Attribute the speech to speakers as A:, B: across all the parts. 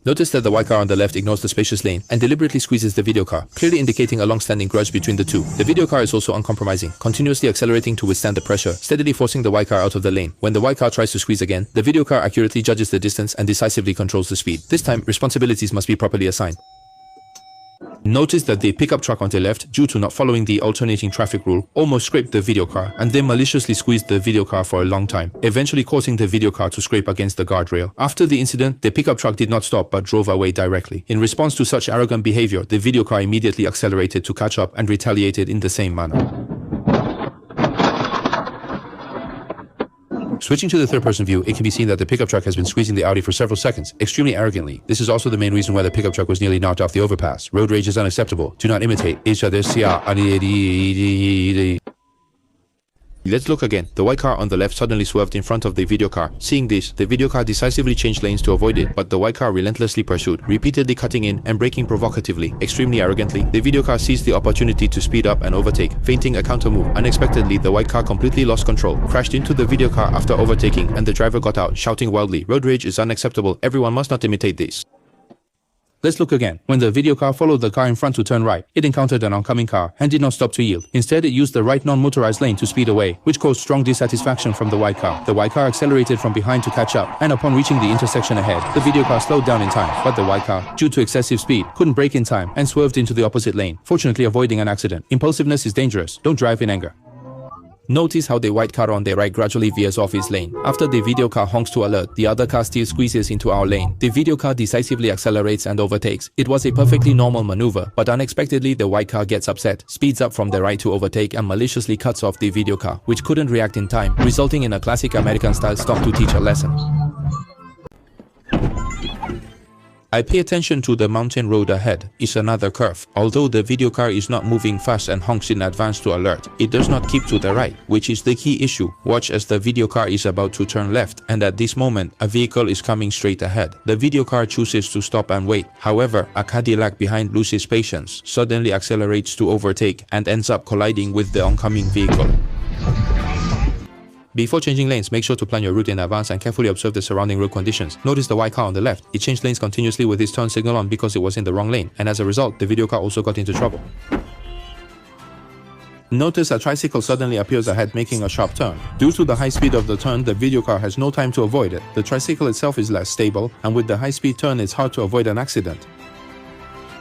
A: Notice that the white car on the left ignores the spacious lane and deliberately squeezes the video car, clearly indicating a long-standing grudge between the two. The video car is also uncompromising, continuously accelerating to withstand the pressure, steadily forcing the white car out of the lane. When the white car tries to squeeze again, the video car accurately judges the distance and decisively controls the speed. This time, responsibilities must be properly assigned. Notice that the pickup truck on the left, due to not following the alternating traffic rule, almost scraped the video car and then maliciously squeezed the video car for a long time, eventually causing the video car to scrape against the guardrail. After the incident, the pickup truck did not stop but drove away directly. In response to such arrogant behavior, the video car immediately accelerated to catch up and retaliated in the same manner. Switching to the third-person view, it can be seen that the pickup truck has been squeezing the Audi for several seconds, extremely arrogantly. This is also the main reason why the pickup truck was nearly knocked off the overpass. Road rage is unacceptable. Do not imitate each other. Let's look again. The white car on the left suddenly swerved in front of the video car. Seeing this, the video car decisively changed lanes to avoid it, but the white car relentlessly pursued, repeatedly cutting in and braking provocatively, extremely arrogantly. The video car seized the opportunity to speed up and overtake, feinting a counter move. Unexpectedly, the white car completely lost control, crashed into the video car after overtaking, and the driver got out, shouting wildly, "Road rage is unacceptable. Everyone must not imitate this." Let's look again. When the video car followed the car in front to turn right, it encountered an oncoming car and did not stop to yield. Instead, it used the right non-motorized lane to speed away, which caused strong dissatisfaction from the white car. The white car accelerated from behind to catch up, and upon reaching the intersection ahead, the video car slowed down in time, but the white car, due to excessive speed, couldn't brake in time and swerved into the opposite lane, fortunately avoiding an accident. Impulsiveness is dangerous. Don't drive in anger. Notice how the white car on the right gradually veers off his lane. After the video car honks to alert, the other car still squeezes into our lane. The video car decisively accelerates and overtakes. It was a perfectly normal maneuver, but unexpectedly the white car gets upset, speeds up from the right to overtake and maliciously cuts off the video car, which couldn't react in time, resulting in a classic American-style stop to teach a lesson. I pay attention to the mountain road ahead. It's another curve. Although the video car is not moving fast and honks in advance to alert, it does not keep to the right, which is the key issue. Watch as the video car is about to turn left, and at this moment, a vehicle is coming straight ahead. The video car chooses to stop and wait. However, a Cadillac behind loses patience, suddenly accelerates to overtake, and ends up colliding with the oncoming vehicle. Before changing lanes, make sure to plan your route in advance and carefully observe the surrounding road conditions. Notice the white car on the left. It changed lanes continuously with its turn signal on because it was in the wrong lane, and as a result, the video car also got into trouble. Notice a tricycle suddenly appears ahead making a sharp turn. Due to the high speed of the turn, the video car has no time to avoid it. The tricycle itself is less stable, and with the high speed turn, it's hard to avoid an accident.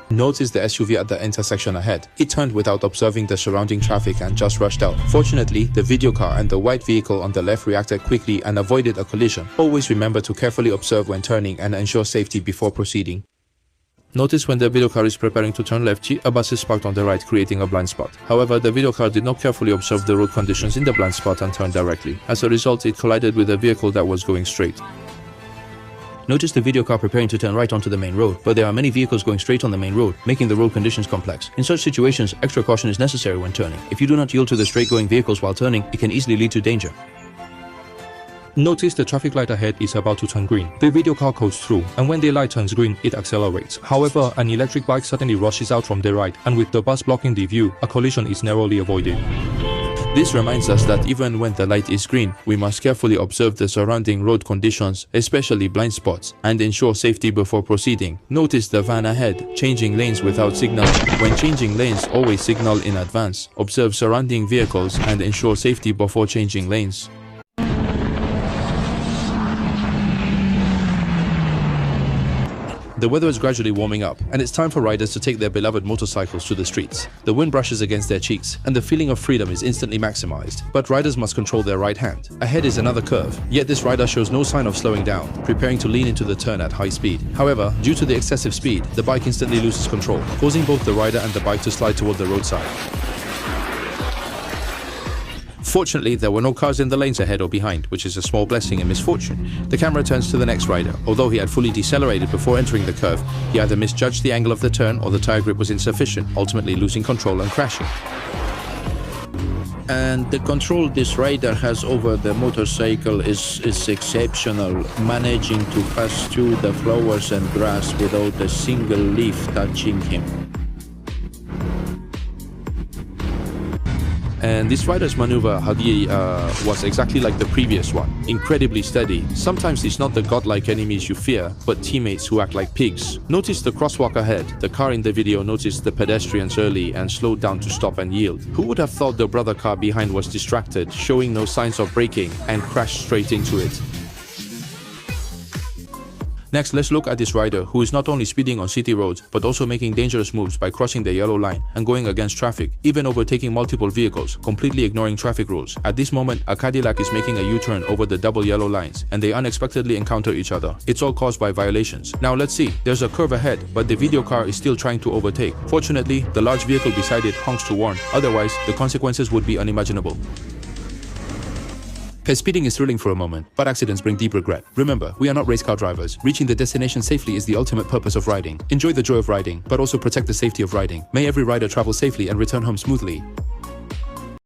A: Notice the SUV at the intersection ahead. It turned without observing the surrounding traffic and just rushed out. Fortunately, the video car and the white vehicle on the left reacted quickly and avoided a collision. Always remember to carefully observe when turning and ensure safety before proceeding. Notice when the video car is preparing to turn left, a bus is parked on the right, creating a blind spot. However, the video car did not carefully observe the road conditions in the blind spot and turned directly. As a result, it collided with a vehicle that was going straight. Notice the video car preparing to turn right onto the main road, but there are many vehicles going straight on the main road, making the road conditions complex. In such situations, extra caution is necessary when turning. If you do not yield to the straight-going vehicles while turning, it can easily lead to danger. Notice the traffic light ahead is about to turn green. The video car goes through, and when the light turns green, it accelerates. However, an electric bike suddenly rushes out from the right, and with the bus blocking the view, a collision is narrowly avoided. This reminds us that even when the light is green, we must carefully observe the surrounding road conditions, especially blind spots, and ensure safety before proceeding. Notice the van ahead, changing lanes without signaling. When changing lanes, always signal in advance. Observe surrounding vehicles and ensure safety before changing lanes. The weather is gradually warming up, and it's time for riders to take their beloved motorcycles to the streets. The wind brushes against their cheeks, and the feeling of freedom is instantly maximized. But riders must control their right hand. Ahead is another curve, yet this rider shows no sign of slowing down, preparing to lean into the turn at high speed. However, due to the excessive speed, the bike instantly loses control, causing both the rider and the bike to slide toward the roadside. Fortunately, there were no cars in the lanes ahead or behind, which is a small blessing in misfortune. The camera turns to the next rider. Although he had fully decelerated before entering the curve, he either misjudged the angle of the turn or the tire grip was insufficient, ultimately losing control and crashing. And the control this rider has over the motorcycle is exceptional, managing to pass through the flowers and grass without a single leaf touching him. And this rider's maneuver was exactly like the previous one, incredibly steady. Sometimes it's not the godlike enemies you fear, but teammates who act like pigs. Notice the crosswalk ahead. The car in the video noticed the pedestrians early and slowed down to stop and yield. Who would have thought the brother car behind was distracted, showing no signs of braking, and crashed straight into it? Next, let's look at this rider who is not only speeding on city roads but also making dangerous moves by crossing the yellow line and going against traffic, even overtaking multiple vehicles, completely ignoring traffic rules. At this moment, a Cadillac is making a U-turn over the double yellow lines and they unexpectedly encounter each other. It's all caused by violations. Now let's see, there's a curve ahead, but the video car is still trying to overtake. Fortunately, the large vehicle beside it honks to warn, otherwise the consequences would be unimaginable. Because speeding is thrilling for a moment, but accidents bring deep regret. Remember, we are not race car drivers. Reaching the destination safely is the ultimate purpose of riding. Enjoy the joy of riding, but also protect the safety of riding. May every rider travel safely and return home smoothly.